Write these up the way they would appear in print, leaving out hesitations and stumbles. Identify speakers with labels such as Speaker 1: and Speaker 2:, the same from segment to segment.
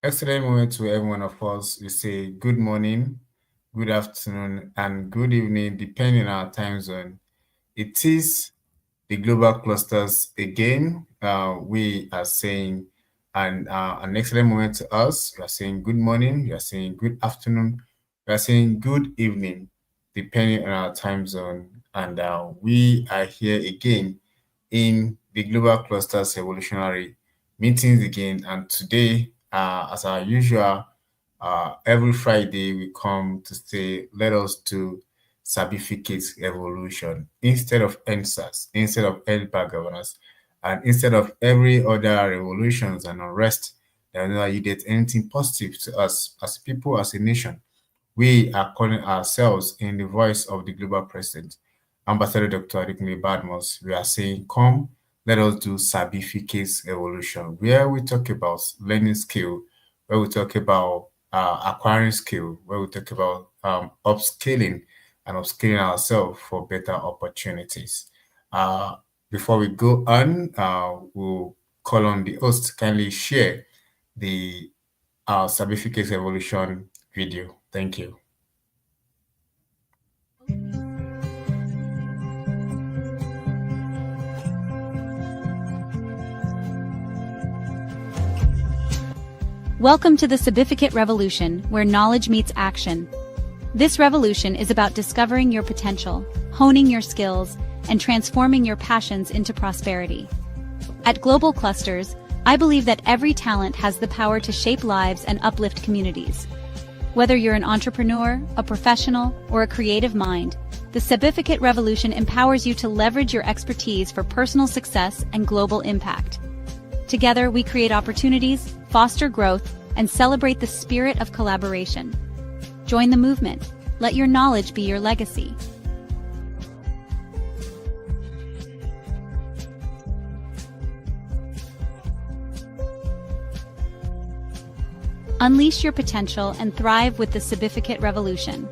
Speaker 1: Excellent moment to every one of us. We say good morning, good afternoon, and good evening, depending on our time zone. It is the global clusters again. We are saying an excellent moment to us. We are saying good morning, we are saying good afternoon, we are saying good evening, depending on our time zone. And we are here again in the global clusters evolutionary meetings again. And today, as our usual, every Friday we come to say, let us do Sabificate Revolution instead of NSAS, instead of NPA governance, and instead of every other revolutions and unrest that never yielded anything positive to us as people, as a nation. We are calling ourselves in the voice of the global president, Ambassador Dr. Adekunle Badmus. We are saying, come, let us do Sabificate Revolution, where we talk about learning skill, where we talk about acquiring skill, where we talk about upscaling and upskilling ourselves for better opportunities. Before we go on, we'll call on the host to kindly share the Sabificate Revolution video. Thank you.
Speaker 2: Welcome to the Sabificate Revolution, where knowledge meets action. This revolution is about discovering your potential, honing your skills, and transforming your passions into prosperity. At Global Clusters, I believe that every talent has the power to shape lives and uplift communities. Whether you're an entrepreneur, a professional, or a creative mind, the Sabificate Revolution empowers you to leverage your expertise for personal success and global impact. Together, we create opportunities, foster growth, and celebrate the spirit of collaboration. Join the movement. Let your knowledge be your legacy. Unleash your potential and thrive with the Sabificate Revolution.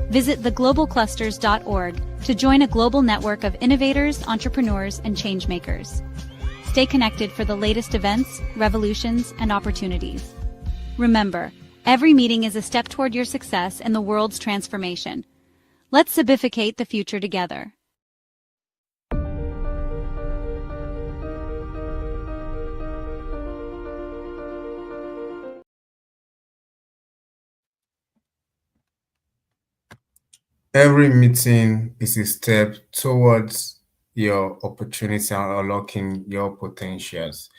Speaker 2: Visit theglobalclusters.org to join a global network of innovators, entrepreneurs, and changemakers. Stay connected for the latest events, revolutions, and opportunities. Remember, every meeting is a step toward your success and the world's transformation. Let's sabificate the future together.
Speaker 1: Every meeting is a step towards your opportunity and unlocking your potentials.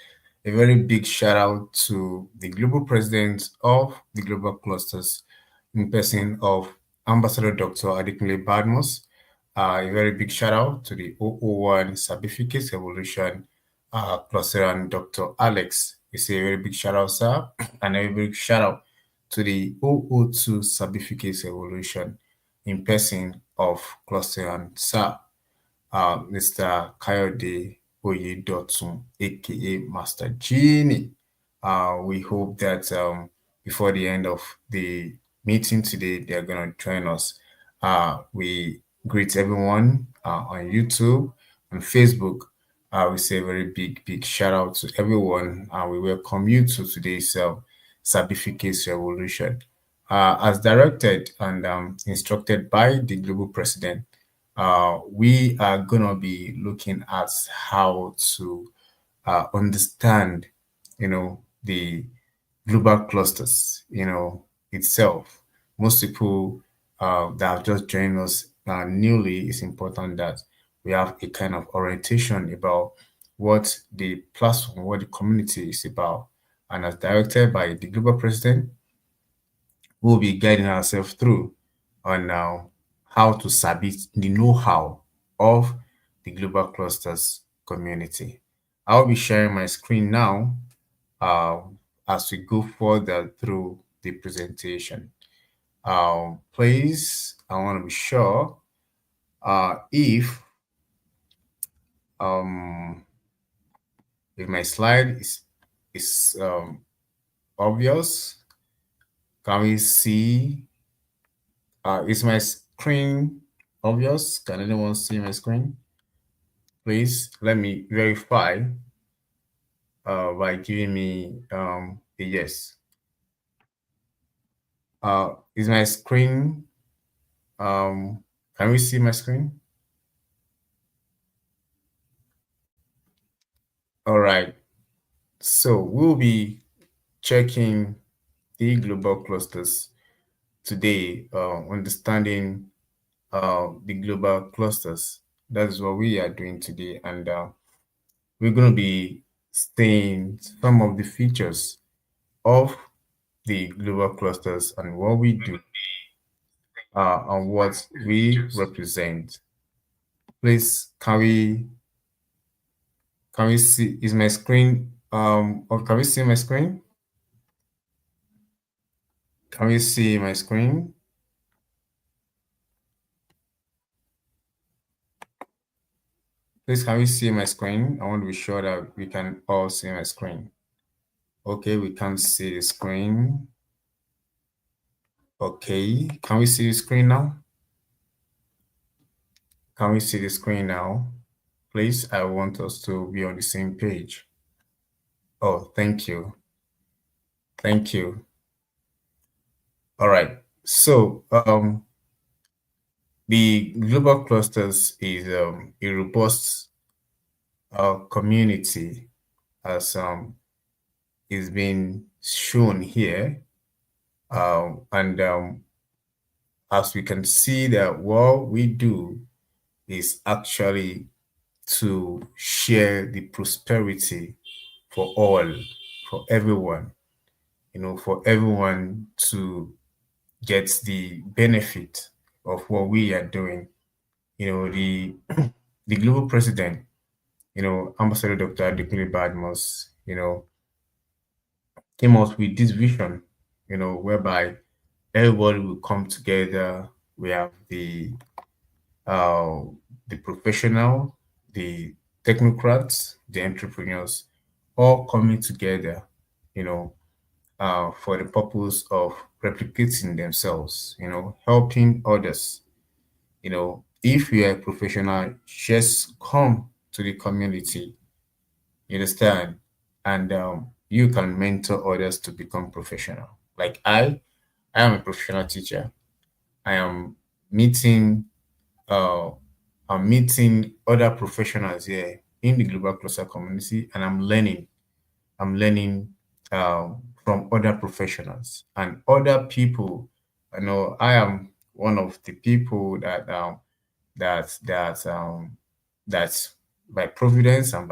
Speaker 1: A very big shout out to the global president of the global clusters in person of Ambassador Dr. Adekunle Badmus. A very big shout out to the 001 Certificate Evolution cluster and Dr. Alex. It's a very big shout out, sir, and a very big shout out to the 002 Certificate Evolution in person of cluster and sir, Mr. Kayode Oyedotun, aka Master Genie. We hope that before the end of the meeting today, they're going to join us. We greet everyone on YouTube, on Facebook. We say a very big shout out to everyone. We welcome you to today's Sabificate Revolution. As directed and instructed by the global president, we are going to be looking at how to understand, the global clusters, itself. Most people that have just joined us newly, it's important that we have a kind of orientation about what the platform, what the community is about. And as directed by the global president, we'll be guiding ourselves through on now how to sabi the know-how of the global clusters community. I'll be sharing my screen now uh, as we go further through the presentation. Please, I want to be sure um, if my slide is obvious. Can we see? Is my screen obvious? Can anyone see my screen? Please let me verify by giving me a yes. Is my screen, can we see my screen? All right. So we'll be checking the global clusters today, understanding the global clusters. That is what we are doing today. And we're going to be staying some of the features of the global clusters and what we do and what we represent. Please, can we see, is my screen, or can we see my screen? Can we see my screen? Please, can we see my screen? I want to be sure that we can all see my screen. Okay, we can't see the screen. Okay, can we see the screen now? Can we see the screen now? Please, I want us to be on the same page. Oh, thank you. Thank you. All right. So, the global clusters is a robust community, as is being shown here. And as we can see that what we do is actually to share the prosperity for all, for everyone, for everyone to get the benefit of what we are doing. The the global president, Ambassador Dr. Adekunle Badmus, came up with this vision, whereby everybody will come together. We have uh, the professional, the technocrats, the entrepreneurs, all coming together, you know, for the purpose of replicating themselves, helping others. If you are a professional, just come to the community, you understand, and you can mentor others to become professional. Like I am a professional teacher. I am meeting uh, I'm meeting other professionals here in the global cluster community, and I'm learning. I'm learning from other professionals and other people. I am one of the people that by providence and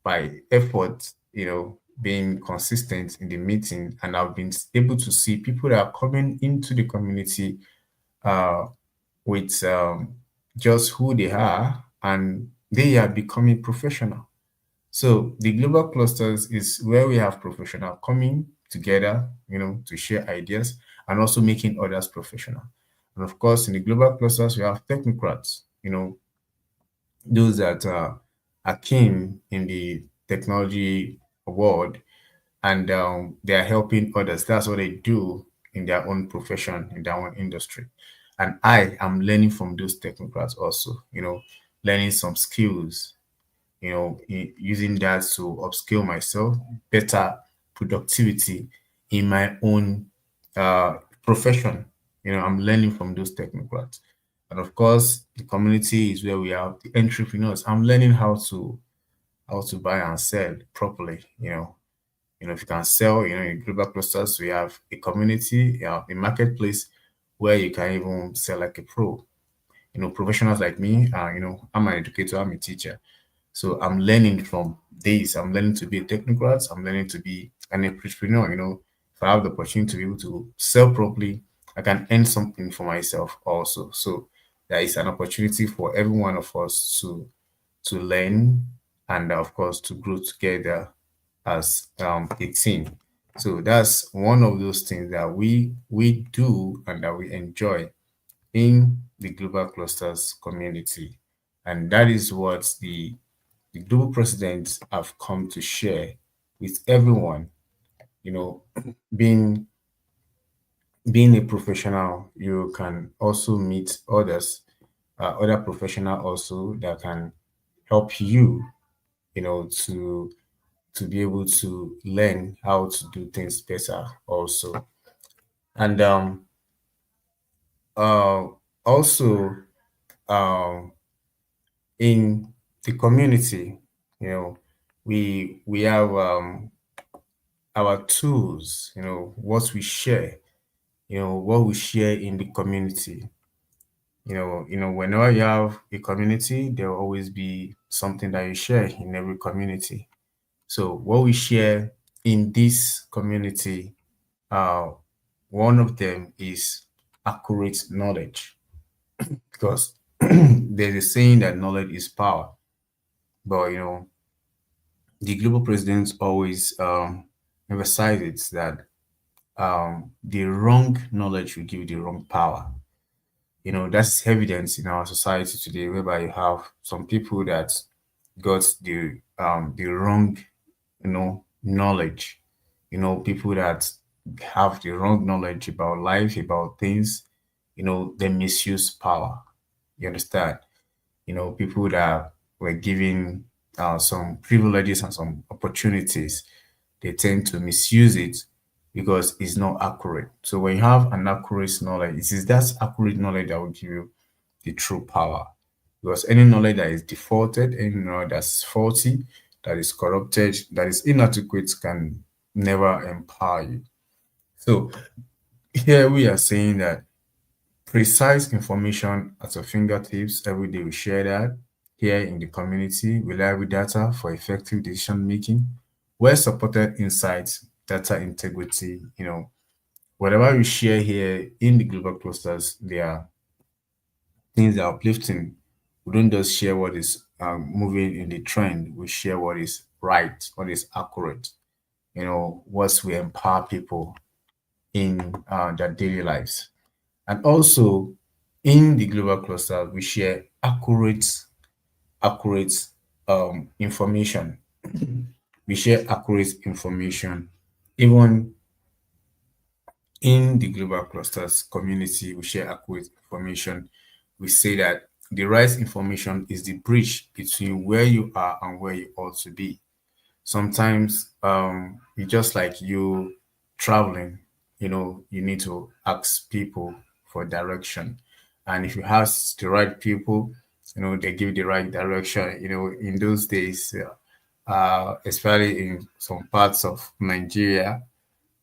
Speaker 1: by effort, being consistent in the meeting, and I've been able to see people that are coming into the community uh, with just who they are, and they are becoming professional. So the global clusters is where we have professional coming together, to share ideas and also making others professional. And of course, in the global clusters, we have technocrats, those that are keen in the technology world, and they are helping others. That's what they do in their own profession, in their own industry. And I am learning from those technocrats also, learning some skills, using that to upskill myself, better productivity in my own profession. I'm learning from those technocrats. And of course, the community is where we have the entrepreneurs. I'm learning how to buy and sell properly. If you can sell, in global clusters, we have a community, a marketplace where you can even sell like a pro. Professionals like me, I'm an educator, I'm a teacher. So I'm learning from this. I'm learning to be a technocrat. I'm learning to be an entrepreneur. If I have the opportunity to be able to sell properly, I can earn something for myself also. So there is an opportunity for every one of us to learn and of course to grow together as a team. So that's one of those things that we do and that we enjoy in the global clusters community. And that is what the global presidents have come to share with everyone. You know, being being a professional, you can also meet others, other professional also that can help you, to be able to learn how to do things better also. And uh, also, um, in the community, you know, we have our tools, what we share, what we share in the community. Whenever you have a community, there will always be something that you share in every community. So what we share in this community, uh, one of them is accurate knowledge, because there's a saying that knowledge is power. But the global president always emphasizes that the wrong knowledge will give you the wrong power. That's evidence in our society today, whereby you have some people that got the wrong knowledge. People that have the wrong knowledge about life, about things. They misuse power. You understand? People that were given some privileges and some opportunities, they tend to misuse it because it's not accurate. So when you have an accurate knowledge, it is that accurate knowledge that will give you the true power. Because any knowledge that is defaulted, any knowledge that's faulty, that is corrupted, that is inadequate can never empower you. So here we are saying that precise information at your fingertips every day. We share that here in the community. Reliable data for effective decision making. Well supported insights, data integrity. Whatever we share here in the global clusters, they are things that are uplifting. We don't just share what is moving in the trend. We share what is right, what is accurate. What will empower people in their daily lives. And also in the global cluster, we share accurate information. We share accurate information. Even in the global clusters community, we share accurate information. We say that the right information is the bridge between where you are and where you ought to be. Sometimes it's just like you traveling, you need to ask people for direction. And if you ask the right people, they give the right direction. In those days, especially in some parts of Nigeria,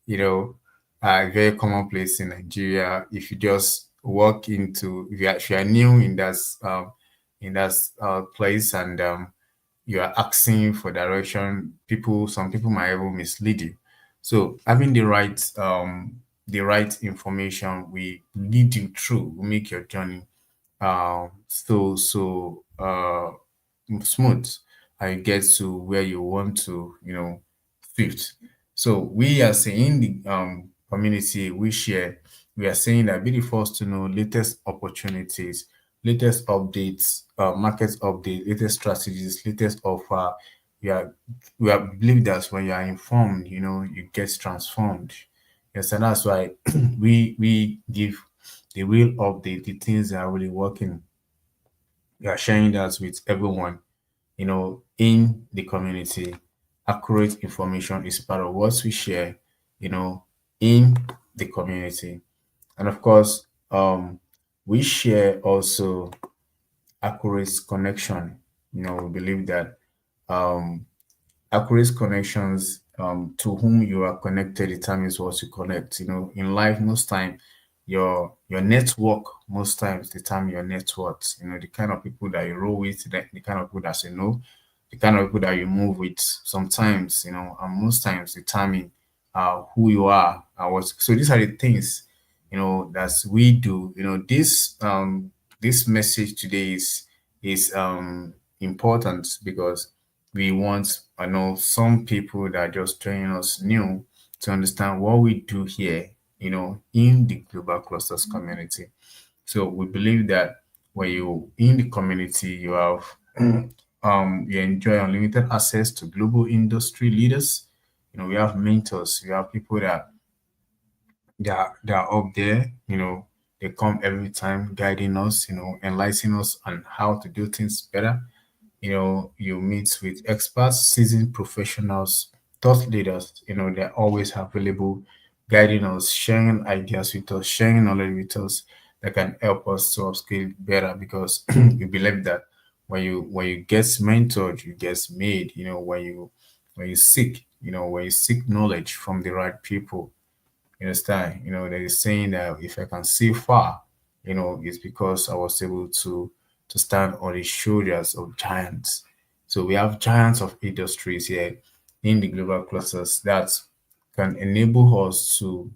Speaker 1: you know, a very commonplace in Nigeria. If you just walk into, if you are new in that place, and you are asking for direction, some people might even mislead you. So having the right information will lead you through, will make your journey smooth, and you get to where you want to, shift. So we are saying the community we are saying that be the first to know latest opportunities, latest updates, market update, latest strategies, latest offer. We are believe that when you are informed, you get transformed. Yes, and that's why we give the real update, the things that are really working. We are sharing that with everyone, in the community. Accurate information is part of what we share, you know, in the community. And of course, we share also accurate connection. We believe that um, accurate connections, to whom you are connected determines what you connect. In life, most time, your network most times determine your net worth. The kind of people that you roll with, the kind of people that you know, the kind of people that you move with. Sometimes, and most times determine who you are and what. So these are the things, that we do. This message today is important because we want, I know, some people that are just joining us new to understand what we do here, in the global clusters community. So we believe that when you in the community, you have you enjoy unlimited access to global industry leaders. We have mentors, we have people that are up there, they come every time guiding us, enlightening us on how to do things better. You meet with experts, seasoned professionals, thought leaders. They're always available guiding us, sharing ideas with us, sharing knowledge with us that can help us to upskill better because we believe that when you get mentored, you get made, when you seek, when you seek knowledge from the right people, you understand? There is saying that if I can see far, it's because I was able to stand on the shoulders of giants. So we have giants of industries here in the global clusters that can enable us to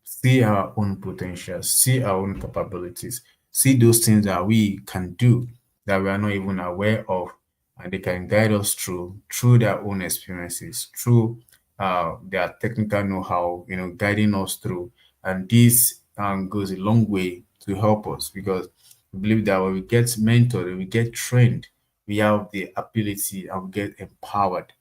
Speaker 1: see our own potential, see our own capabilities, see those things that we can do that we are not even aware of, and they can guide us through their own experiences, through their technical know-how, guiding us through. And this goes a long way to help us because we believe that when we get mentored, when we get trained, we have the ability and we get empowered,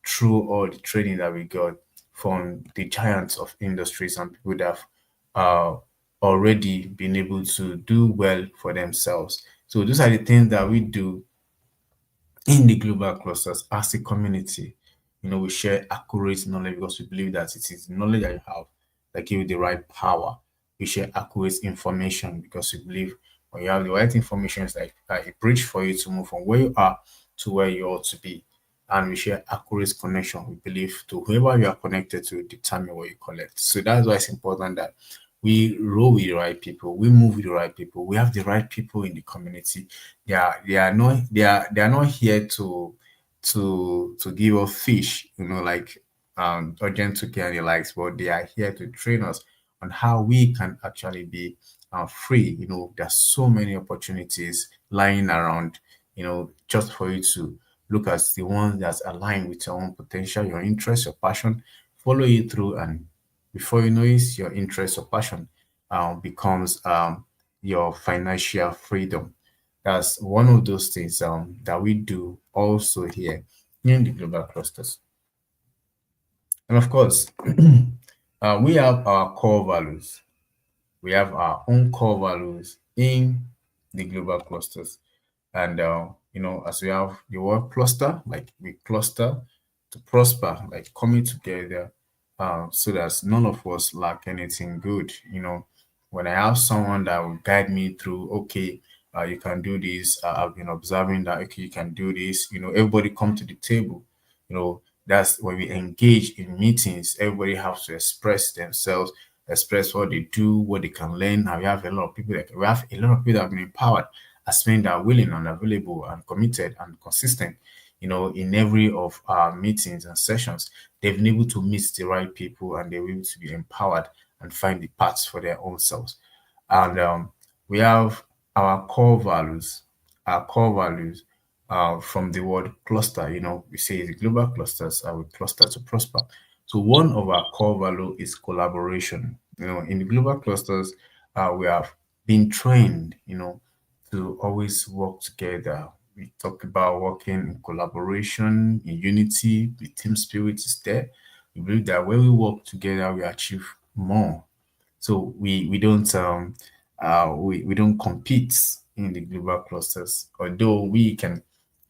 Speaker 1: through all the training that we got from the giants of industries and people that have uh, already been able to do well for themselves. So those are the things that we do in the global clusters as a community. We share accurate knowledge because we believe that it is the knowledge that you have that give you the right power. We share accurate information because we believe when you have the right information, it's like a bridge for you to move from where you are to where you ought to be. And we share accurate connection. We believe to whoever you are connected to determine what you collect. So that's why it's important that we roll with the right people, we move with the right people, we have the right people in the community. They are not here to give us fish, like urgent to and the likes, but they are here to train us on how we can actually be free. There's so many opportunities lying around, just for you to look at the ones that's aligned with your own potential, your interest, your passion, follow you through, and before you know it, your interest or passion becomes your financial freedom. That's one of those things that we do also here in the global clusters. And of course, we have our core values. We have our own core values in the global clusters. And as we have the word cluster, like we cluster to prosper, like coming together, so that none of us lack anything good. When I have someone that will guide me through, okay, you can do this. I've been observing that, okay, you can do this. Everybody come to the table. That's when we engage in meetings. Everybody has to express themselves, express what they do, what they can learn. And we have a lot of people that have been empowered as men that are willing and available and committed and consistent, in every of our meetings and sessions. They've been able to meet the right people and they're able to be empowered and find the paths for their own selves. And we have our core values, from the word cluster. We say the global clusters are we cluster to prosper. So one of our core value is collaboration. In the global clusters, we have been trained, to always work together. We talk about working in collaboration, in unity. The team spirit is there. We believe that when we work together, we achieve more. So we don't compete in the global clusters, although we can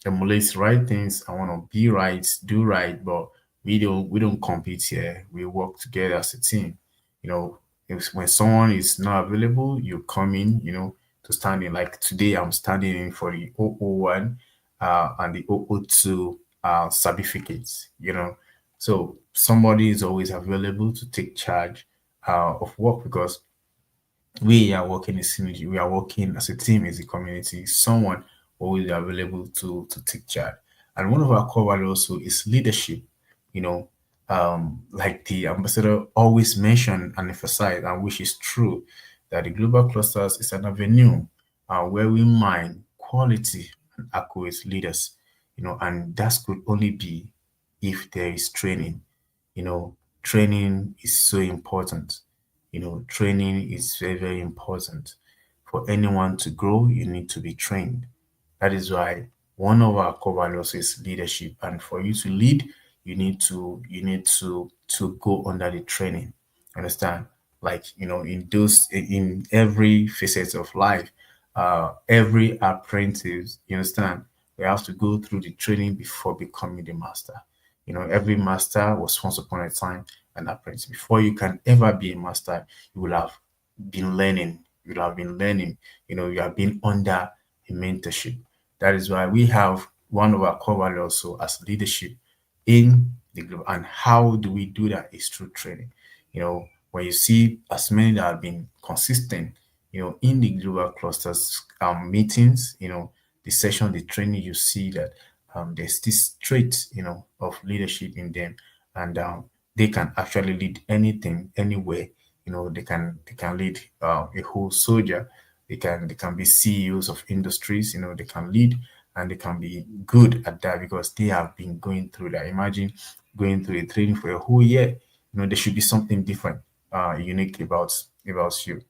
Speaker 1: emulate the right things. I want to be right, do right, but we don't compete here. We work together as a team. If when someone is not available, you come in, to stand in. Like today, I'm standing in for the 001 and the 002 certificates. So somebody is always available to take charge of work because we are working in synergy. We are working as a team, as a community. Someone always available to take charge. And one of our core values also is leadership. You know, like the ambassador always mentioned and emphasized, and which is true, that the global clusters is an avenue where we mine quality and accurate leaders. And that could only be if there is training. Training is so important. Training is very, very important. For anyone to grow, you need to be trained. That is why one of our core values is leadership. And for you to lead, you need to go under the training. Understand? Like, in every facet of life, every apprentice, you understand, we have to go through the training before becoming the master. Every master was once upon a time an apprentice. Before you can ever be a master, you will have been learning. You will have been learning. You have been under a mentorship. That is why we have one of our core values also as leadership in the group. And how do we do that? Is through training. When you see as many that have been consistent, in the global clusters meetings, the session, the training, you see that there's this trait, of leadership in them, and they can actually lead anything, anywhere. They can lead a whole soldier. They can be CEOs of industries. They can lead, and they can be good at that because they have been going through that. Imagine going through a training for a whole year. There should be something different, unique about you.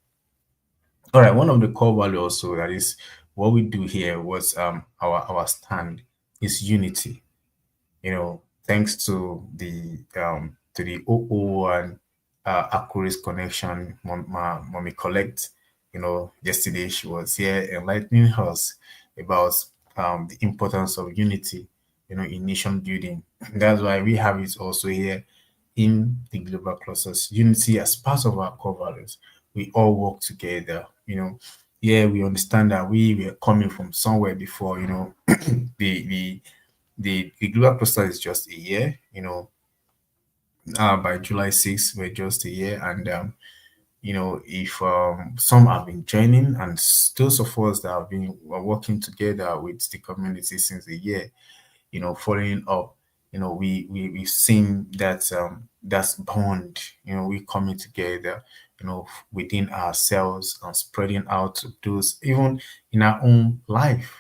Speaker 1: All right, one of the core values also that is what we do here was our stand is unity. Thanks to the OO and Accuracy connection, Mommy Collect. Yesterday she was here enlightening us about the importance of unity, in nation building. That's why we have it also here in the global clusters. Unity as part of our core values. We all work together. Yeah, we understand that we were coming from somewhere before. The the global cluster is just a year. By July 6th, we're just a year, and if some have been joining, and those of us that have been working together with the community since a year, following up, we've seen that that's bond, we coming together, within ourselves and spreading out to those, even in our own life,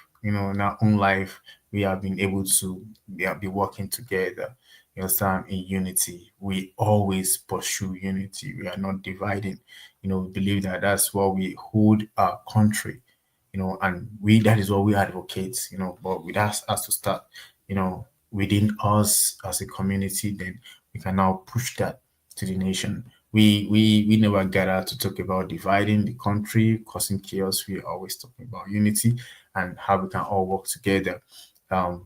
Speaker 1: we have been able to be working together. You understand, in unity. We always pursue unity. We are not dividing. We believe that that's what we hold our country, and that is what we advocate, but with us has to start, within us as a community, then we can now push that to the nation. We never gather to talk about dividing the country, causing chaos. We are always talking about unity and how we can all work together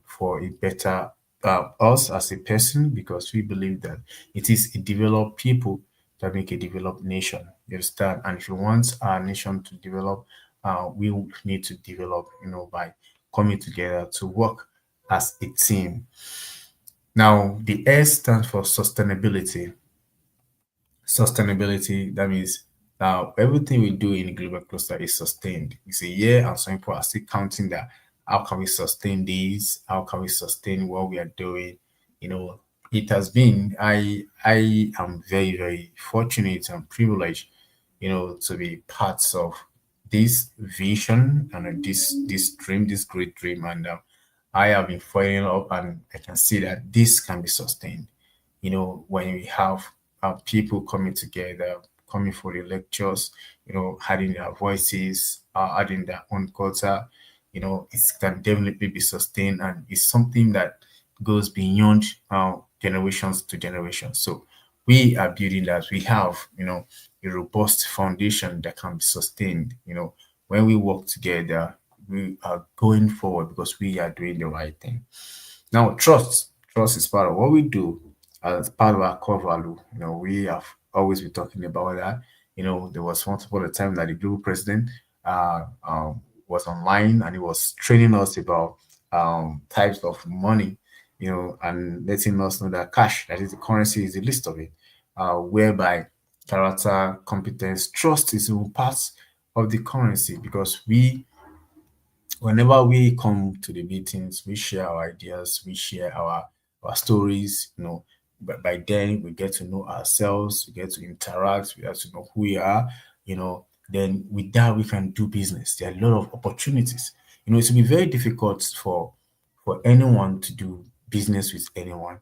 Speaker 1: for a better us as a person, because we believe that it is a developed people that make a developed nation. You understand? And if you want our nation to develop, we need to develop, by coming together to work as a team. Now, the S stands for sustainability. Sustainability, that means now everything we do in the global cluster is sustained. It's a year, and some people are still counting that. How can we sustain these? How can we sustain what we are doing? You know, it has been, I am very, very fortunate and privileged, to be parts of this vision and this dream, this great dream. And I have been following up, and I can see that this can be sustained. When we have people coming together, coming for the lectures, adding their voices, adding their own culture, it can definitely be sustained, and it's something that goes beyond generations to generations. So we are building that. We have, a robust foundation that can be sustained. When we work together, we are going forward because we are doing the right thing. Now, trust is part of what we do as part of our core value. We have always been talking about that. There was once upon a time that the global president uh, um, was online, and he was training us about types of money, and letting us know that cash, that is the currency, is the list of it, whereby character, competence, trust is even part of the currency, because whenever we come to the meetings, we share our ideas, we share our stories, But by then we get to know ourselves, we get to interact, we get to know who we are, then with that we can do business. There are a lot of opportunities. It will be very difficult for anyone to do business with anyone.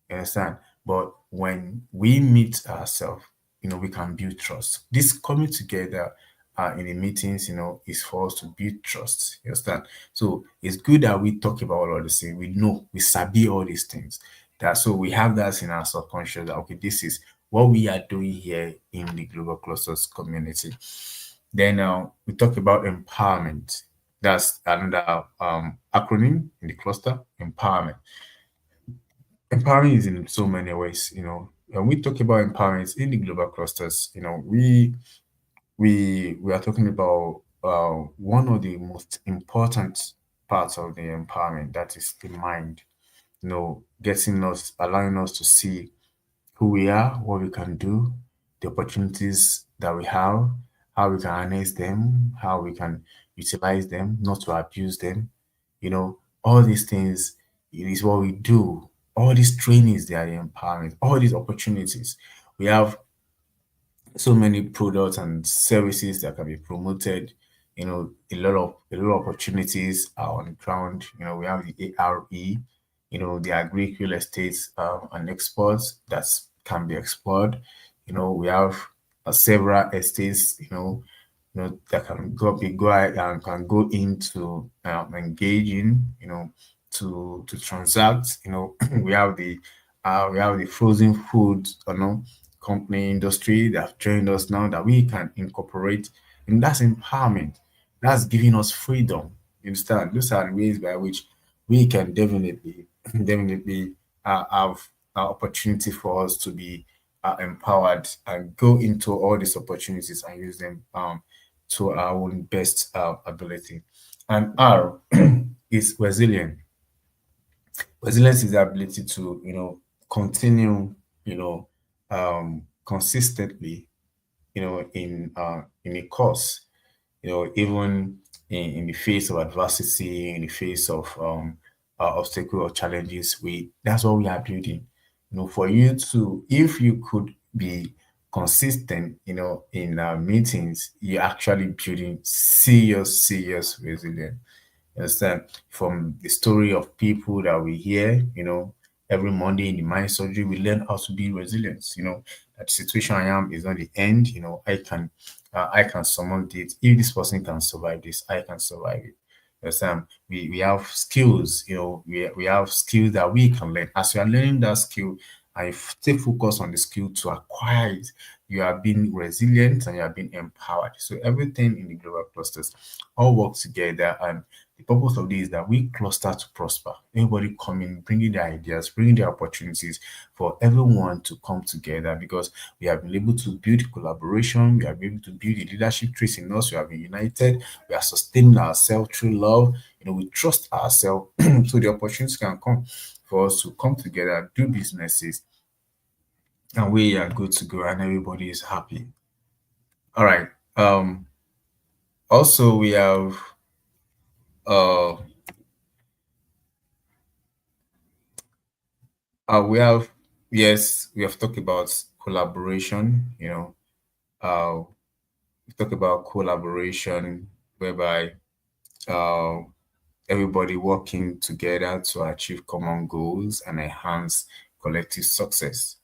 Speaker 1: You understand? But when we meet ourselves, we can build trust. This coming together in the meetings, is for us to build trust. You understand? So it's good that we talk about all of these things. We know, we sabi all these things. That so we have that in our subconscious that okay, this is what we are doing here in the global clusters community. Then we talk about empowerment. That's another acronym in the cluster, empowerment. Empowering is in so many ways. When we talk about empowerment in the global clusters, we are talking about one of the most important parts of the empowerment, that is the mind. Getting us, allowing us to see who we are, what we can do, the opportunities that we have, how we can harness them, how we can utilize them, not to abuse them. All these things, it is what we do. All these trainings, they are the empowerment. All these opportunities. We have so many products and services that can be promoted. A lot of opportunities are on the ground. We have the ARE, the agri real estate and exports that can be explored. We have several estates, that can go out and can go into engaging, to transact. We have the frozen food, company industry that have joined us now that we can incorporate, and that's empowerment. That's giving us freedom. You understand? Those are the ways by which we can definitely, definitely have an opportunity for us to be empowered and go into all these opportunities and use them to our own best ability. And R is resilient. Resilience is the ability to, continue, consistently, in a course, even in the face of adversity, in the face of obstacle or challenges. That's what we are building. For you to, if you could be consistent, in meetings, you're actually building serious, serious resilience. You understand? From the story of people that we hear, every Monday in the mind surgery, we learn how to be resilient. That the situation I am is not the end. I can surmount it. If this person can survive this, I can survive it. You understand? We have skills. We have skills that we can learn. As you are learning that skill, I stay focused on the skill to acquire it. You are being resilient and you are being empowered. So everything in the global clusters all work together, and the purpose of this is that we cluster to prosper. Everybody coming, bringing their ideas, bringing their opportunities for everyone to come together, because we have been able to build collaboration, we have been able to build the leadership traits in us, we have been united, we are sustaining ourselves through love. We trust ourselves so the opportunities can come for us to come together, do businesses, and we are good to go and everybody is happy. All right. Also we have uh we have, yes, we have talked about collaboration. We talk about collaboration whereby uh, everybody working together to achieve common goals and enhance collective success.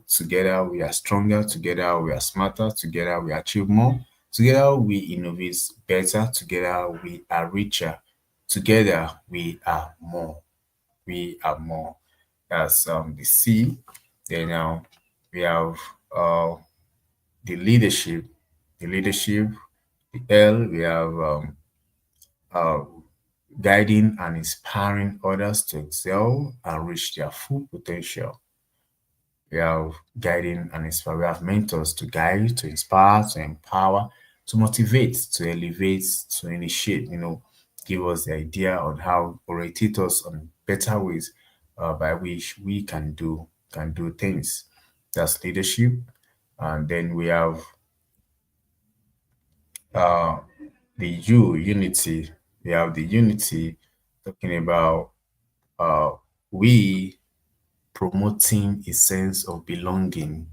Speaker 1: Together we are stronger, together we are smarter, together we achieve more, together we innovate better, together we are richer, together we are more. We are more. That's the C. Then now we have uh, the leadership. The leadership, the L, we have uh, guiding and inspiring others to excel and reach their full potential. We have guiding and inspire. We have mentors to guide, to inspire, to empower, to motivate, to elevate, to initiate. Give us the idea on how, orientate us on better ways by which we can do things. That's leadership. And then we have uh, the unity. We have the unity, talking about uh, we promoting a sense of belonging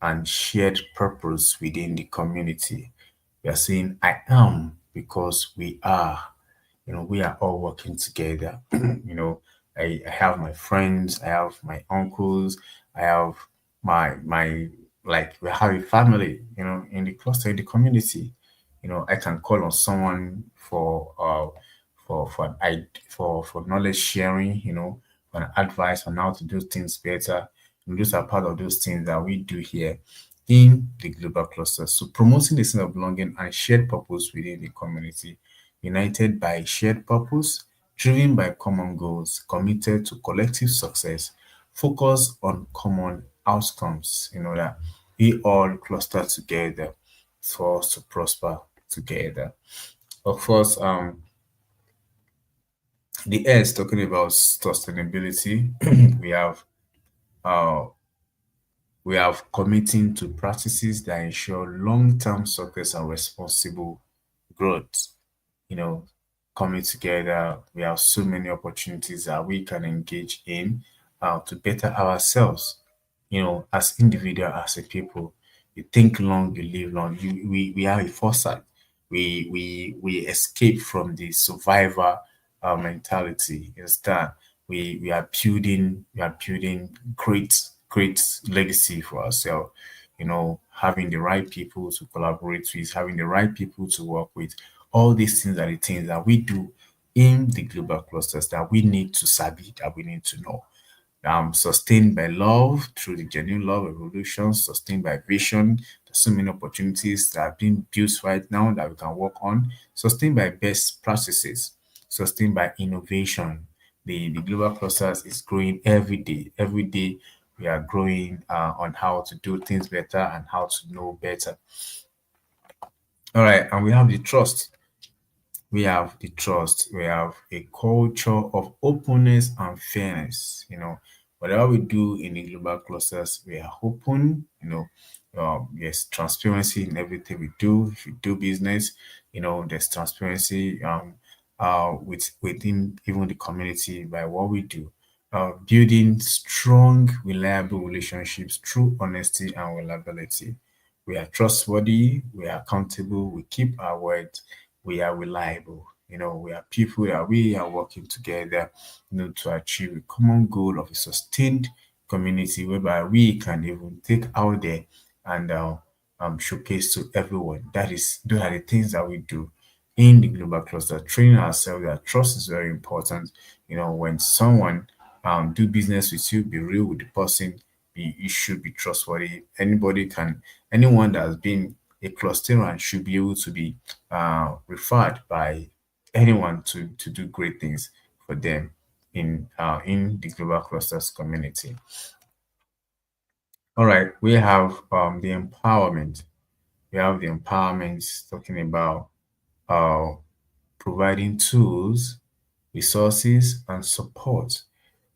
Speaker 1: and shared purpose within the community. We are saying, I am because we are. We are all working together. I have my friends, I have my uncles, I have my like, we have a family, in the cluster, in the community. I can call on someone for knowledge sharing, for an advice on how to do things better. And those are part of those things that we do here in the global cluster. So promoting the sense of belonging and shared purpose within the community, united by shared purpose, driven by common goals, committed to collective success, focus on common outcomes, that we all cluster together for us to prosper together. Of course, the S talking about sustainability, we have uh, we have committing to practices that ensure long-term success and responsible growth. You know, coming together, we have so many opportunities that we can engage in to better ourselves. As individual, as a people, you think long, you live long. We have a foresight. We escape from the survivor mentality. Instead, we are building great legacy for ourselves. Having the right people to collaborate with, having the right people to work with. All these things are the things that we do in the global clusters that we need to sabi, that we need to know. Sustained by love through the genuine love revolution, sustained by vision. There's so many opportunities that are being built right now that we can work on, sustained by best practices, sustained by innovation. The global clusters is growing every day. Every day we are growing on how to do things better and how to know better. All right, and we have the trust. We have a culture of openness and fairness. Whatever we do in the global clusters, we are open. There's transparency in everything we do. If you do business, there's transparency within even the community by what we do. Building strong, reliable relationships through honesty and reliability. We are trustworthy, we are accountable, we keep our word, we are reliable. We are people that we are working together, to achieve a common goal of a sustained community whereby we can even take out there and showcase to everyone. Those are the things that we do in the global cluster. Training ourselves that trust is very important. When someone do business with you, be real with the person. You should be trustworthy. Anyone that has been a clusteran should be able to be referred by anyone to do great things for them in the global clusters community. All right, we have the empowerment. We have the empowerment talking about uh, providing tools, resources, and support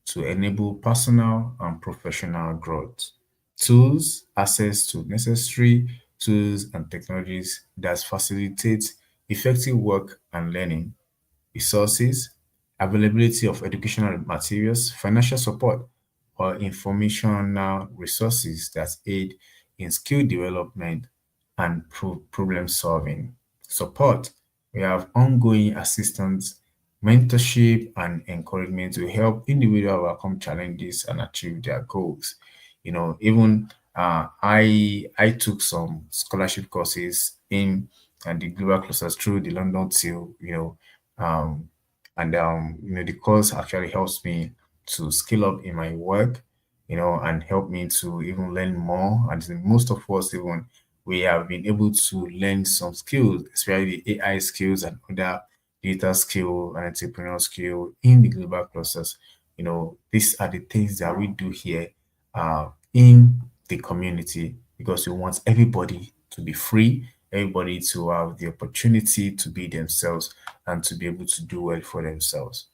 Speaker 1: to enable personal and professional growth. Tools, access to necessary tools and technologies that facilitate effective work and learning, resources, availability of educational materials, financial support, or informational resources that aid in skill development and problem solving. Support, we have ongoing assistance, mentorship, and encouragement to help individuals overcome challenges and achieve their goals. Even I took some scholarship courses in the global clusters through the London Till, um, and the course actually helps me to scale up in my work, and help me to even learn more. And most of us, even we have been able to learn some skills, especially the AI skills and other data skill and entrepreneurial skill in the global clusters. These are the things that we do here in the community because we want everybody to be free, everybody to have the opportunity to be themselves and to be able to do well for themselves.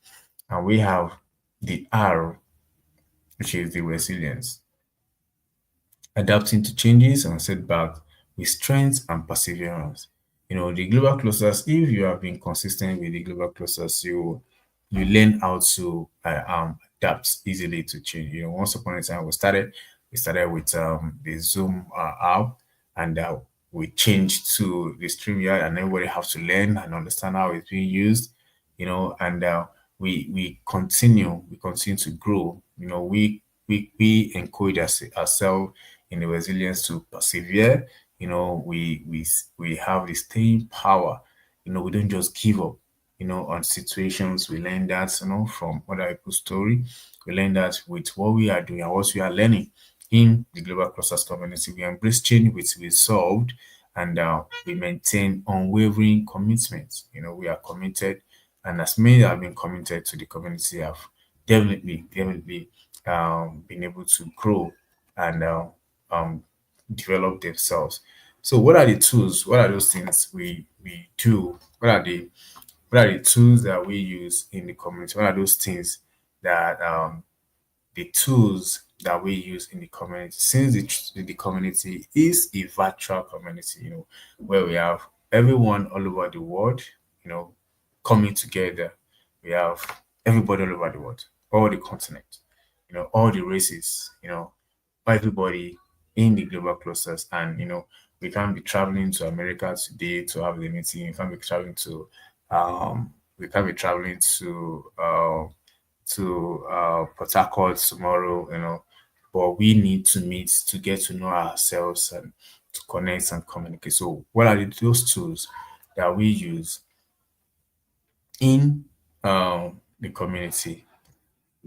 Speaker 1: And we have the R, which is the resilience, adapting to changes and setbacks with strength and perseverance. The global clusters, if you have been consistent with the global clusters, you learn how to adapt easily to change. Once upon a time we started with the Zoom app, and we changed to the StreamYard, and everybody has to learn and understand how it's being used. And we continue to grow. We encourage ourselves in the resilience to persevere. We have the staying power. We don't just give up on situations. We learn that from other people's story. We learn that with what we are doing and what we are learning in the global clusters community. We embrace change with resolved, and we maintain unwavering commitment. We are committed, and as many that have been committed to the community have definitely being able to grow and um, develop themselves. So, what are the tools? What are those things we do? What are the tools that we use in the community? What are those things that the tools that we use in the community? Since the community is a virtual community, where we have everyone all over the world, you know, coming together. We have everybody all over the world, all the continents, all the races, everybody in the global clusters. And we can't be traveling to America today to have the meeting. We can't be traveling to Port Harcourt tomorrow, but we need to meet to get to know ourselves and to connect and communicate. So what are those tools that we use in the community?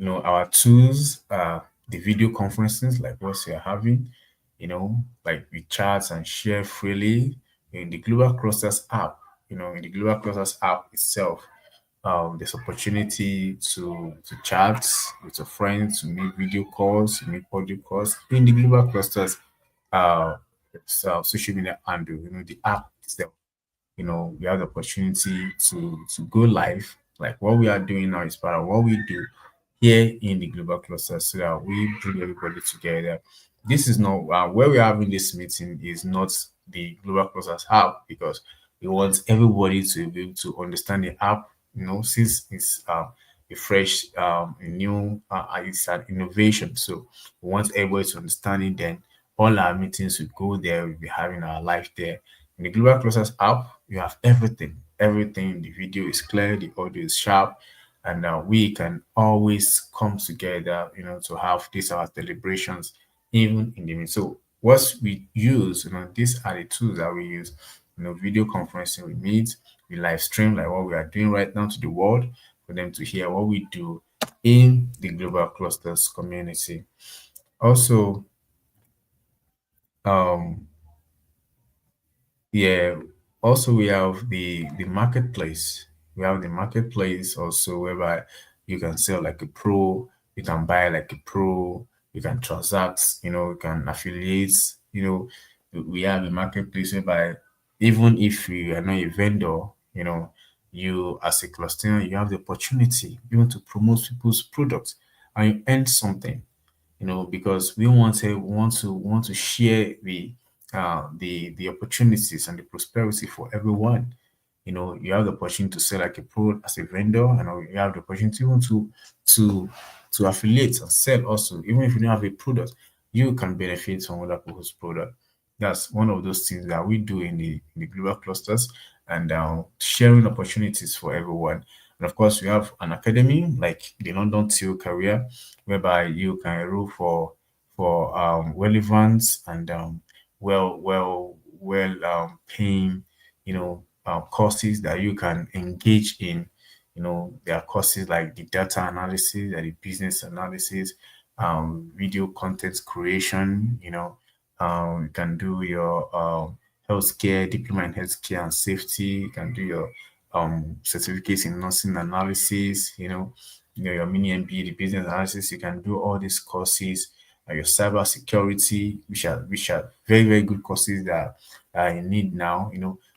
Speaker 1: Our tools are the video conferences like what we are having, like we chat and share freely in the Global Clusters app. In the Global Clusters app itself, there's opportunity to chat with your friends, to make video calls, to make audio calls in the Global Clusters social media handle, the app itself. We have the opportunity to go live. Like what we are doing now is part of what we do here in the global cluster so that we bring everybody together. This is not where we're having this meeting is not the global clusters app because we want everybody to be able to understand the app, since it's a fresh, a new, it's an innovation. So we want everybody to understand it. Then all our meetings will go there. We'll be having our live there. In the Global Clusters app, you have everything. Everything. The video is clear, the audio is sharp, and we can always come together, to have these our deliberations, even in the meeting. So what we use, these are the tools that we use. Video conferencing, we meet, we live stream like what we are doing right now to the world for them to hear what we do in the Global Clusters community. Also, um, yeah. Also, we have the marketplace. We have the marketplace also whereby you can sell like a pro, you can buy like a pro, you can transact, you can affiliate. We have a marketplace whereby even if you are not a vendor, you as a cluster, you have the opportunity even to promote people's products and you earn something, because we want to share the opportunities and the prosperity for everyone. You have the opportunity to sell like a product as a vendor, and you have the opportunity even to to affiliate and sell also. Even if you don't have a product, you can benefit from other people's product. That's one of those things that we do in the global clusters and sharing opportunities for everyone. And of course, we have an academy like the London Till Career, whereby you can enroll for relevant and paying courses that you can engage in. There are courses like the data analysis, the business analysis, video content creation. You can do your healthcare diploma in healthcare and safety. You can do your certificates in nursing analysis. Your mini MBA, the business analysis. You can do all these courses. Your cyber security, which are very very good courses that I need now.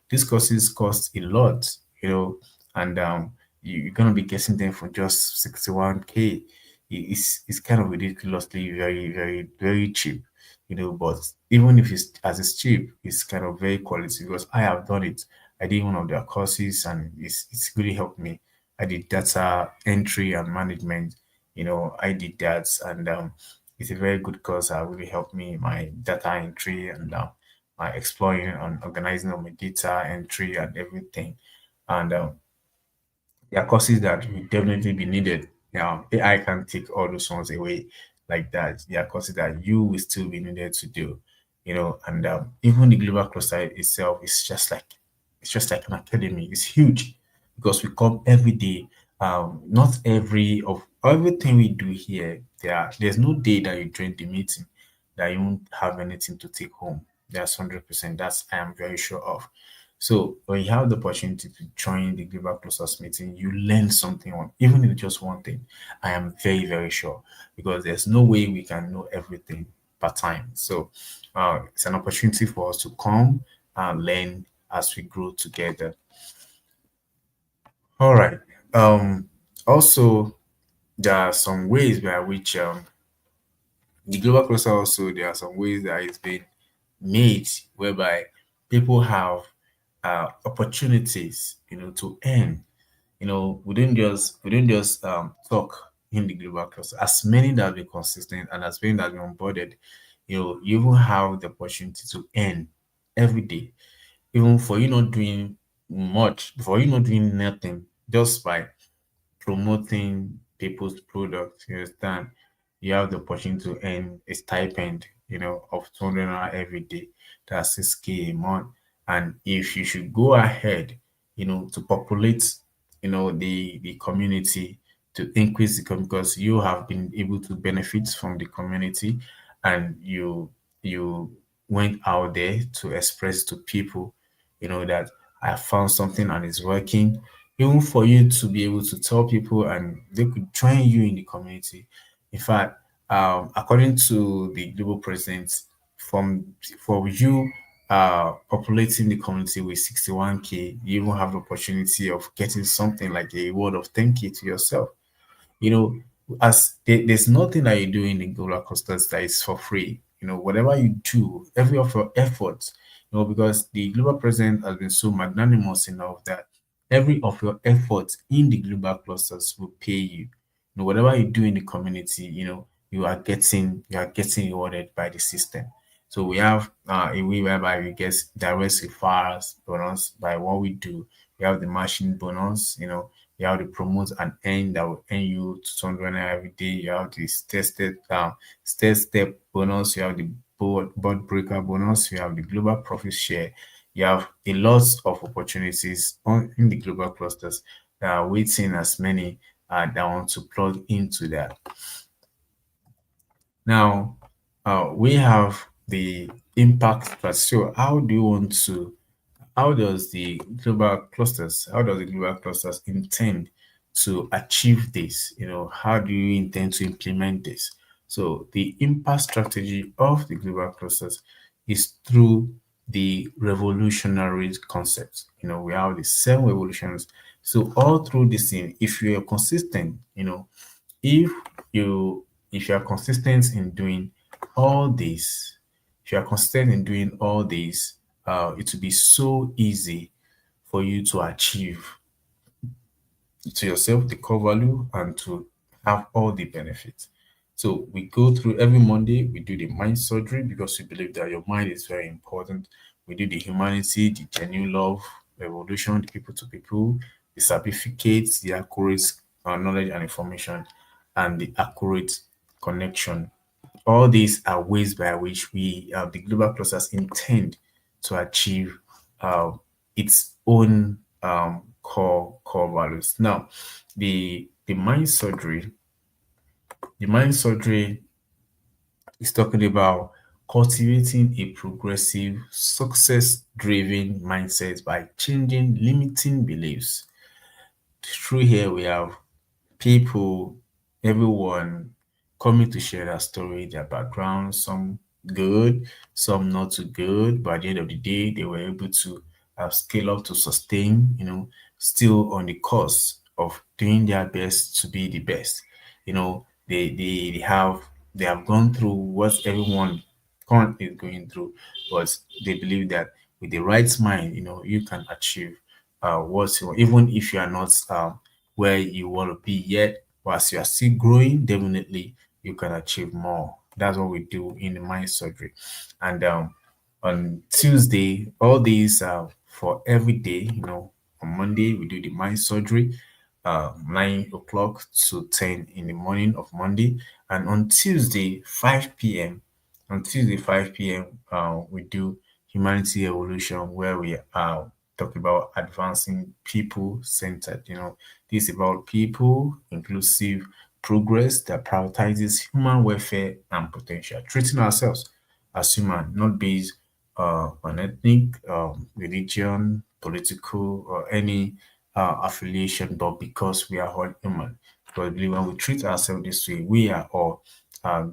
Speaker 1: These courses cost a lot. And you're gonna be getting them for just 61K. It's kind of ridiculously very very very cheap. But even if it's as it's cheap, it's kind of very quality because I have done it. I did one of their courses and it's really helped me. I did data entry and management. I did that, and it's a very good course that really helped me in my data entry and my exploring and organizing of my data entry and everything. And there are courses that will definitely be needed. AI can take all those ones away like that. There are courses that you will still be needed to do. And even the global cluster itself is just like an academy. It's huge because we come every day. Not every of everything we do here. There's no day that you join the meeting that you won't have anything to take home. That's 100%. That's I am very sure of. So when you have the opportunity to join the Global Clusters meeting, you learn something on, even if it's just one thing. I am very, very sure because there's no way we can know everything per time. So it's an opportunity for us to come and learn as we grow together. All right. Um, Also, there are some ways by which the global cluster also there are some ways that it's been made whereby people have opportunities, to earn. We don't just talk in the global cluster. As many that have been consistent and as many that have been onboarded, you even have the opportunity to earn every day, even for you not doing much, for you not doing nothing, just by promoting people's products. You understand? You have the opportunity to earn a stipend, of 200 naira every day. That's 6K a month. And if you should go ahead, to populate, the community, to increase the community, because you have been able to benefit from the community, and you went out there to express to people, that I found something and it's working, even for you to be able to tell people and they could join you in the community. In fact, according to the global president, from for you populating the community with 61K, you even have the opportunity of getting something like a reward of 10K to yourself. you know, there's nothing that you do in the roller coasters that is for free. Whatever you do, every of your efforts, because the global president has been so magnanimous enough that every of your efforts in the global clusters will pay you. Whatever you do in the community, you are getting rewarded by the system. So we have a way whereby we get direct referrals bonus by what we do. We have the machine bonus, you have the promote and earn that will earn you 200 naira every day. You have the step bonus. You have the board breaker bonus. You have the global profit share. You have a lot of opportunities in the global clusters that are waiting as many that want to plug into that. Now, we have the impact strategy. So, how does the global clusters intend to achieve this? How do you intend to implement this? So the impact strategy of the global clusters is through the revolutionary concepts. We have the 7 revolutions. So all through this thing, if you are consistent, if if you are consistent in doing all this, if you are consistent in doing all this, it will be so easy for you to achieve to yourself the core value and to have all the benefits. So we go through every Monday, we do the mind surgery because we believe that your mind is very important. We do the humanity, the genuine love, revolution, the people to people, the certificates, the accurate knowledge and information, and the accurate connection. All these are ways by which the global clusters intend to achieve uh, its own core values. Now, the mind surgery is talking about cultivating a progressive, success-driven mindset by changing limiting beliefs. Through here, we have people, everyone coming to share their story, their background, some good, some not too good, but at the end of the day, they were able to scale up to sustain, still on the course of doing their best to be the best. They have gone through what everyone currently is going through, but they believe that with the right mind, you can achieve what you want, even if you are not where you want to be yet. Whilst you are still growing, definitely you can achieve more. That's what we do in the mind surgery. And on Tuesday, all these for every day, on Monday, we do the mind surgery, 9 o'clock to 10 in the morning of Monday. And on Tuesday, 5 p.m., we do Humanity Evolution, where we talk about advancing people centered. This is about people, inclusive progress that prioritizes human welfare and potential, treating ourselves as human, not based on ethnic, religion, political, or any affiliation, but because we are all human. Because when we treat ourselves this way, we are all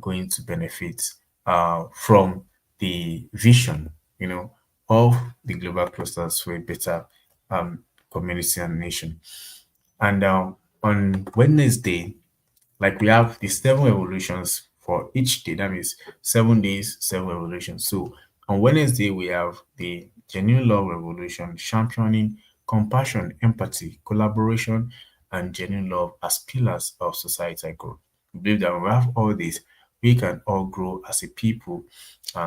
Speaker 1: going to benefit from the vision, of the global clusters for a better community and nation. And on Wednesday, like we have the seven evolutions for each day. That means 7 days, seven evolutions. So on Wednesday, we have the genuine love revolution, championing compassion, empathy, collaboration, and genuine love as pillars of societal growth. We believe that when we have all this, we can all grow as a people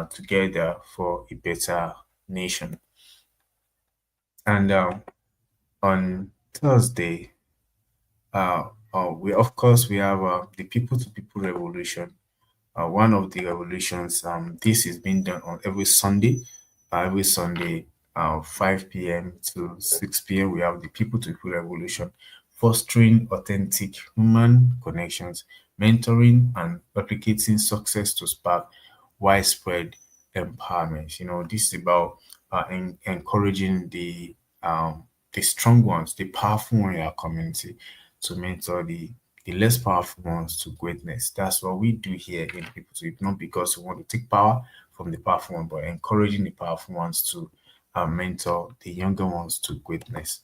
Speaker 1: together for a better nation. And on Thursday, we of course we have the people to people revolution, one of the revolutions. This is being done on every Sunday, 5 p.m. to 6 p.m. We have the people to people revolution, fostering authentic human connections, mentoring and replicating success to spark widespread empowerment. This is about encouraging the strong ones, the powerful one in our community, to mentor the less powerful ones to greatness. That's what we do here in People to People, not because we want to take power from the powerful one, but encouraging the powerful ones to mentor the younger ones to greatness.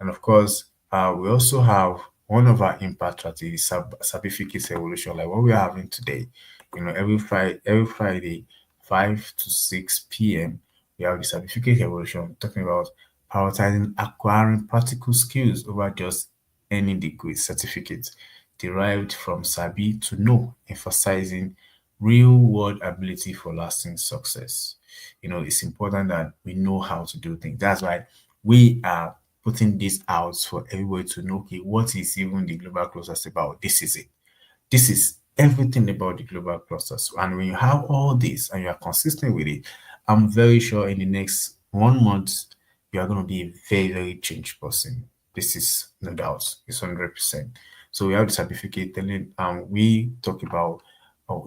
Speaker 1: And of course, we also have one of our impact strategies, Sabificate Revolution, like what we are having today. Every Friday, 5 to 6 p.m., we have the Certificate Revolution talking about prioritizing acquiring practical skills over just any degree certificate derived from Sabi to know, emphasizing real world ability for lasting success. It's important that we know how to do things. That's why we are putting this out for everybody to know, okay, what is even the global process about? This is it. This is everything about the global clusters. And when you have all this and you are consistent with it, I'm very sure in the next 1 month, you are going to be a very, very changed person. This is no doubt. It's 100%. So we have the certificate. Then we talk about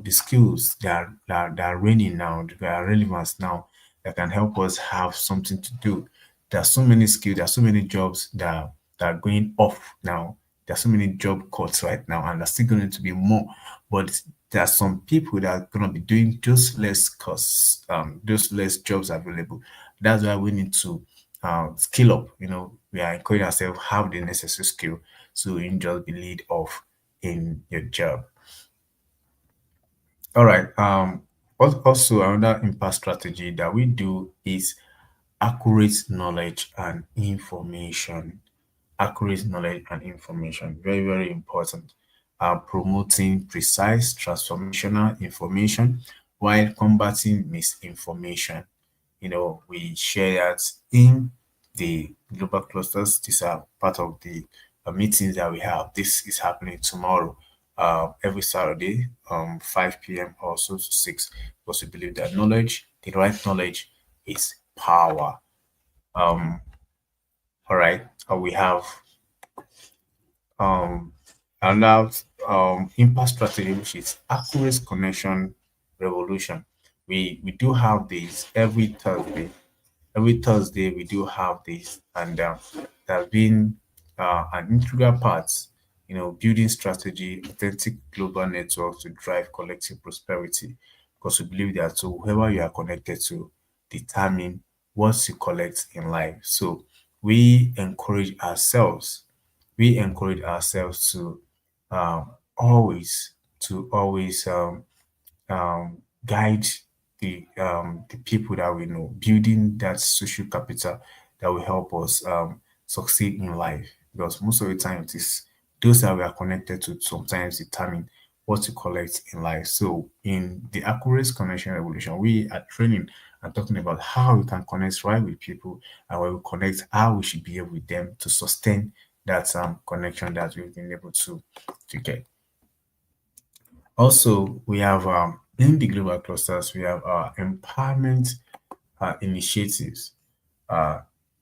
Speaker 1: the skills that are reigning now, that are relevant now, that can help us have something to do. There are so many skills, there are so many jobs that are going off now. There are so many job cuts right now, and there's still going to be more. But there are some people that are going to be doing just less costs, just less jobs available. That's why we need to skill up. We are encouraging ourselves have the necessary skill so you can just be lead off in your job. All right. Also, another impact strategy that we do is accurate knowledge and information. Accurate knowledge and information. Very, very important. Promoting precise, transformational information while combating misinformation. We share that in the global clusters. These are part of the meetings that we have. This is happening tomorrow, every Saturday, 5 p.m. also to 6, because we believe that the right knowledge is power. Um, all right. We have um, another impact strategy, which is accurate connection revolution. We do have this every Thursday. Every Thursday we do have this, and there have been an integral part, building strategy, authentic global networks to drive collective prosperity. Because we believe that so whoever you are connected to determine what you collect in life. So we encourage ourselves to um, always guide the people that we know, building that social capital that will help us succeed in life. Because most of the time, it is those that we are connected to sometimes determine what to collect in life. So, in the accurate connection revolution, we are training and talking about how we can connect right with people, and when we connect, how we should behave with them to sustain that connection that we've been able to get. Also, we have in the global clusters, we have our empowerment initiatives. Uh,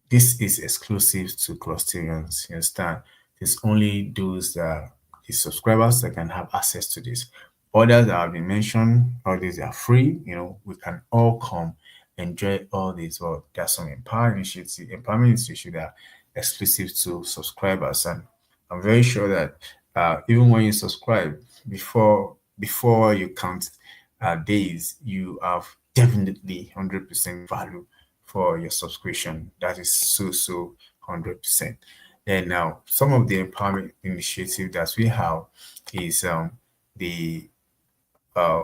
Speaker 1: this is exclusive to Clusterians. You understand? It's only those the subscribers that can have access to this. Others that have been mentioned, all these are free. We can all come enjoy all this. Well, there are some empowerment initiatives that are exclusive to subscribers, and I'm very sure that even when you subscribe, before you count days, you have definitely 100% value for your subscription. That is so 100%. And now some of the empowerment initiative that we have is the uh,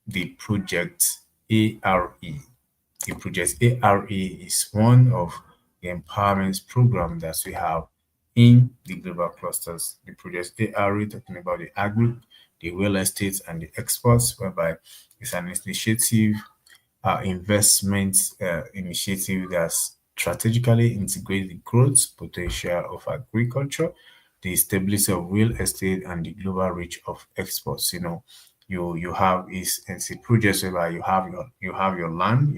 Speaker 1: the project ARE. The project ARE is one of the empowerment program that we have in the global clusters. The project ARE talking about the agri, the real estate, and the exports, whereby it's an initiative investment initiative that strategically integrates the growth potential of agriculture, the stability of real estate, and the global reach of exports. You have is it's a project whereby you have your land,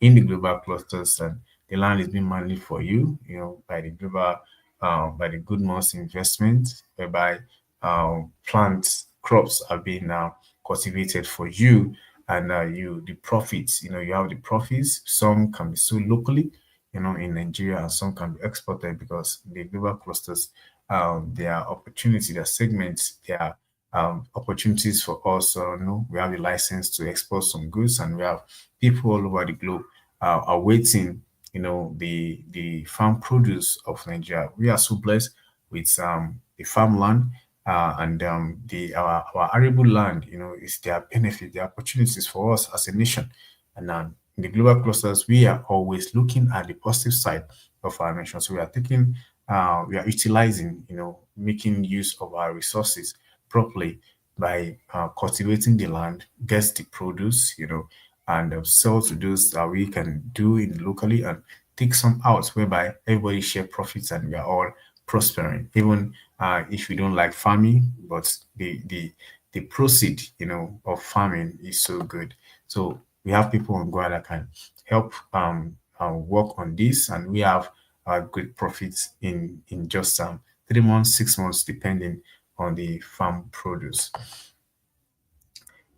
Speaker 1: in the global clusters, and the land is being managed for you, by the global by the good months investment, whereby plants crops are being now cultivated for you, and the profits, you have the profits. Some can be sold locally, in Nigeria, and some can be exported, because the global clusters, there are opportunities, there are segments, there are opportunities for us. We have a license to export some goods, and we have people all over the globe awaiting, the farm produce of Nigeria. We are so blessed with the farmland, and the our arable land, is their benefit, their opportunities for us as a nation. And in the global clusters, we are always looking at the positive side of our nation. So we are utilizing, making use of our resources properly by cultivating the land, gets the produce, and sell to those that we can do in locally, and take some out, whereby everybody share profits and we are all prospering. Even if we don't like farming, but the proceed, of farming is so good. So we have people on ground that can help work on this, and we have great profits in just 3 months, 6 months, depending on the farm produce.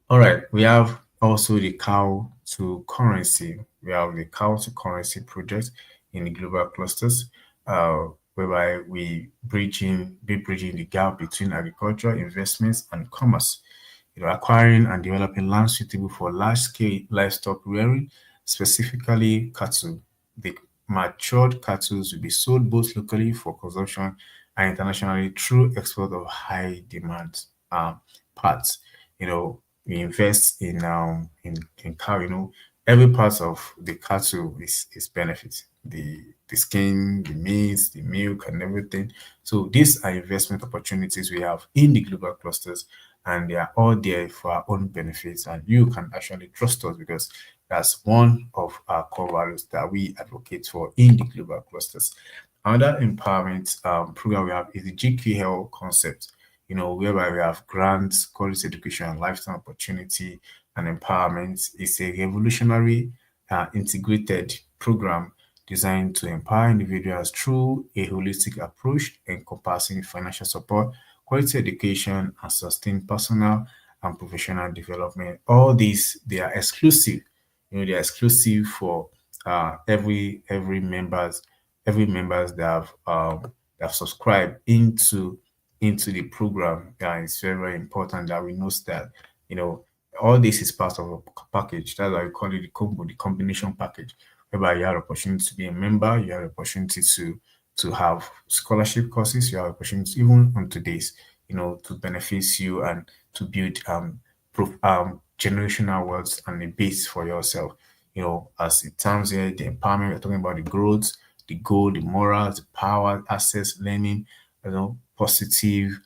Speaker 1: All right, we have also the cow to currency. We have the cow to currency project in the global clusters, whereby be bridging the gap between agriculture, investments, and commerce. Acquiring and developing land suitable for large-scale livestock rearing, specifically cattle. The matured cattle will be sold both locally for consumption and internationally through export of high demand parts. We invest in cow. Every part of the cattle is benefit. The skin, the meat, the milk, and everything. So these are investment opportunities we have in the global clusters, and they are all there for our own benefits. And you can actually trust us, because that's one of our core values that we advocate for in the global clusters. Another empowerment program we have is the GQL concept, whereby we have grants, quality education, lifetime opportunity, and empowerment. It's a revolutionary, integrated program designed to empower individuals through a holistic approach encompassing financial support, quality education, and sustained personal and professional development. All these, they are exclusive. They're exclusive for every members that have subscribed into the program. Yeah, it's very, very important that we know that, you know, all this is part of a package. That's why we call it the combo, the combination package, whereby you have opportunity to be a member, you have opportunity to have scholarship courses, you have opportunity even on today's, to benefit you and to build generational wealth and a base for yourself. As it terms here, the empowerment, we're talking about the growth, the goal, the morals, the power, access, learning, positive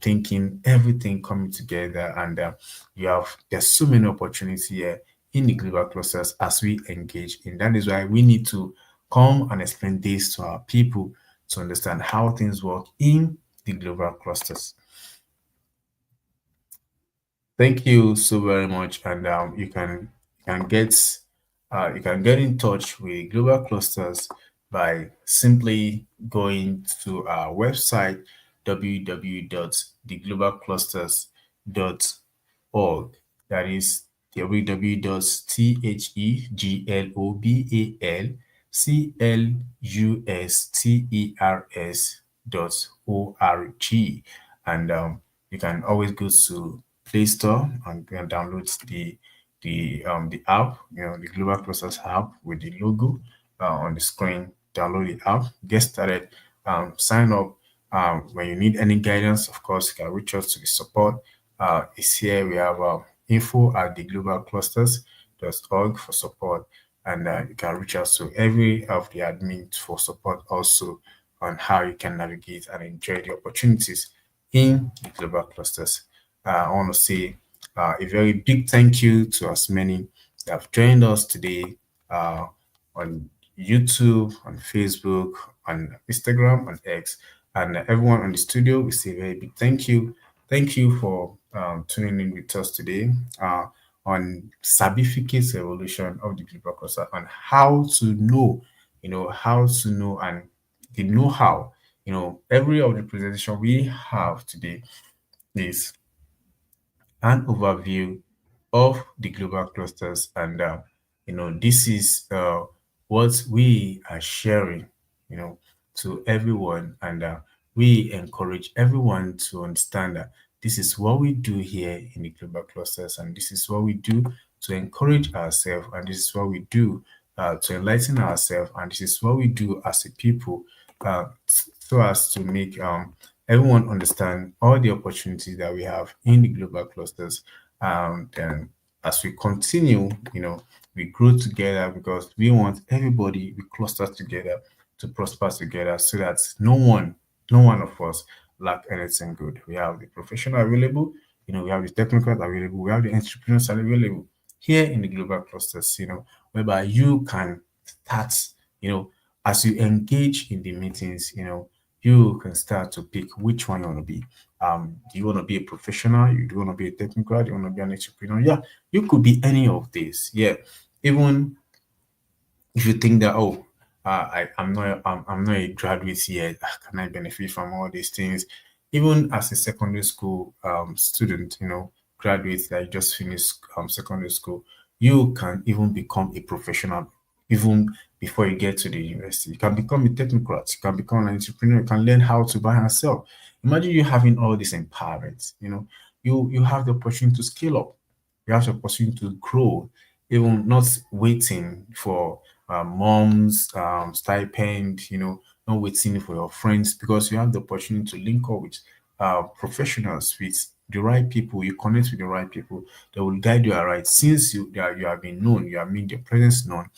Speaker 1: thinking, everything coming together. And there's so many opportunities here in the global clusters as we engage in. That is why we need to come and explain this to our people to understand how things work in the global clusters. Thank you so very much, and you can get in touch with global clusters by simply going to our website www.theglobalclusters.org. That is www.theglobalplusters.org. And you can always go to Play Store and download the app, the Global Clusters app with the logo on the screen. Download the app, get started, sign up. When you need any guidance, of course, you can reach out to the support. It's here. We have info at the globalclusters.org for support, and you can reach out to every of the admins for support also on how you can navigate and enjoy the opportunities in the global clusters. I want to say a very big thank you to as many that have joined us today uh, on YouTube, on Facebook, on Instagram, on X, and everyone on the studio. We say a very big thank you. Thank you for tuning in with us today on Sabificate Revolution of the Global Cluster on how to know, how to know and the know-how. Every of the presentation we have today is an overview of the global clusters. And, this is what we are sharing, you know, to everyone. And we encourage everyone to understand that this is what we do here in the global clusters. And this is what we do to encourage ourselves. And this is what we do to enlighten ourselves. And this is what we do as a people so as to make everyone understand all the opportunities that we have in the global clusters. Then as we continue, we grow together because we want everybody, we cluster together to prosper together so that no one of us lack anything good. We have the professional available, we have the technical available, we have the entrepreneurs available here in the global clusters, whereby you can start, you know, as you engage in the meetings, you can start to pick which one you want to be. Do you want to be a professional? You do you want to be a technical? Do you want to be an entrepreneur? Yeah, you could be any of these. Yeah, even if you think that I'm not a graduate yet, can I benefit from all these things? Even as a secondary school student, graduates that just finished secondary school, you can even become a professional even before you get to the university. You can become a technocrat, you can become an entrepreneur, you can learn how to buy and sell. Imagine you having all this empowerment, you have the opportunity to scale up, you have the opportunity to grow, even not waiting for mom's stipend, not waiting for your friends because you have the opportunity to link up with professionals, with the right people. You connect with the right people that will guide you aright. Since you have been known, you have made your presence known,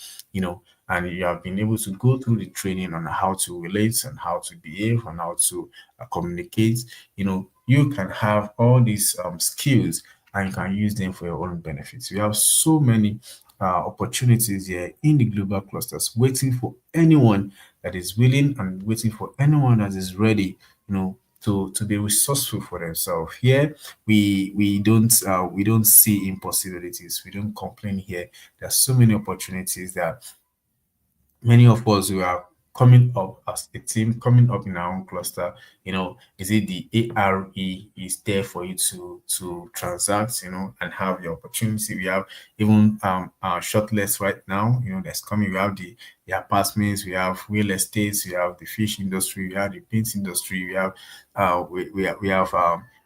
Speaker 1: and you have been able to go through the training on how to relate and how to behave and how to communicate. You can have all these skills and you can use them for your own benefits. We have so many opportunities here in the global clusters, waiting for anyone that is willing and waiting for anyone that is ready, to be resourceful for themselves. Here, we don't see impossibilities. We don't complain here. There are so many opportunities that many of us who are coming up as a team, coming up in our own cluster, is it the ARE is there for you to transact, and have the opportunity. We have even short list right now, that's coming. We have the apartments, we have real estates, we have the fish industry, we have the paint industry, we have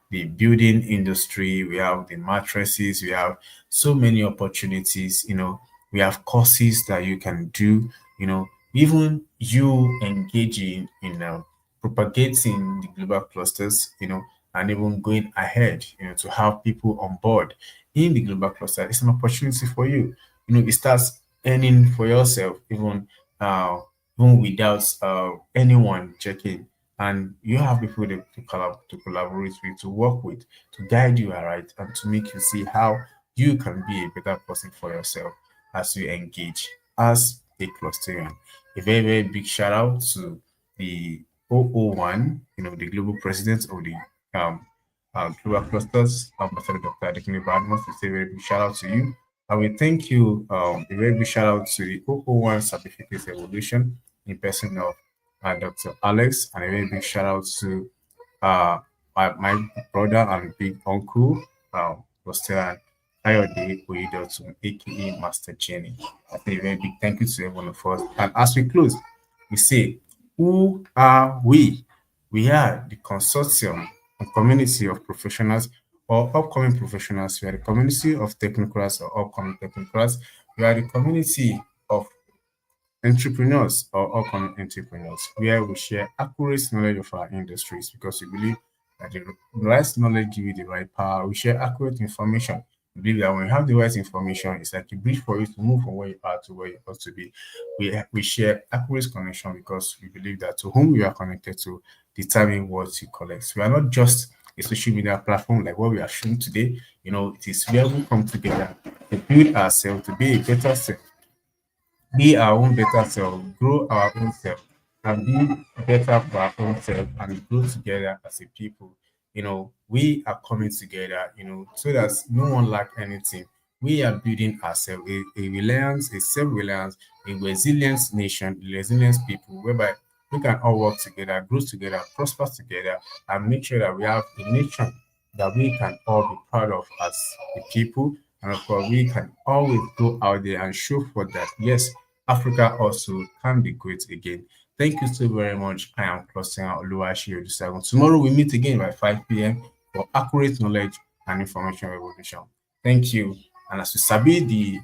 Speaker 1: the building industry, we have the mattresses, we have so many opportunities, we have courses that you can do, even you engaging in propagating the global clusters, and even going ahead, to have people on board in the global cluster, it's an opportunity for you. It starts earning for yourself, even without anyone checking. And you have people to collaborate with, to work with, to guide you aright, and to make you see how you can be a better person for yourself as you engage as a clusterian. A very, very big shout out to the OO1, the global president of the um, global clusters, Ambassador Dr. Adekine Badmus. We say a very big shout out to you. And we thank you, a very big shout out to the OO1 Certificate Evolution in person of Dr. Alex, and a very big shout out to uh, my brother and big uncle, Clusterian Ayode Oyedotun, aka Master Jenny. I say a very big thank you to every one of us. And as we close, we say, who are we? We are the consortium and community of professionals or upcoming professionals. We are the community of technocrats or upcoming technocrats. We are the community of entrepreneurs or upcoming entrepreneurs, where we share accurate knowledge of our industries because we believe that the right knowledge gives you the right power. We share accurate information. We believe that when you have the right information, it's like a bridge for you to move from where you are to where you ought to be. We share accurate connection because we believe that to whom you are connected to determine what you collect. We are not just a social media platform like what we are showing today. It is where we come together to build ourselves to be a better self, be our own better self, grow our own self, and be better for our own self and grow together as a people. We are coming together, so that no one lack anything. We are building ourselves a reliance, a self-reliance, a resilient nation, a resilient people, whereby we can all work together, grow together, prosper together, and make sure that we have a nation that we can all be proud of as a people. And of course, we can always go out there and show for that. Yes, Africa also can be great again. Thank you so very much. I am Crossing Oluwashi Odusagun. Tomorrow we meet again by 5 p.m. for accurate knowledge and information revolution. Thank you. And as we sabi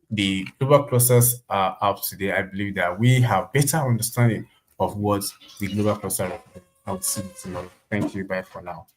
Speaker 1: the global clusters are up today, I believe that we have better understanding of what the global cluster represents. I will see you tomorrow. Thank you. Bye for now.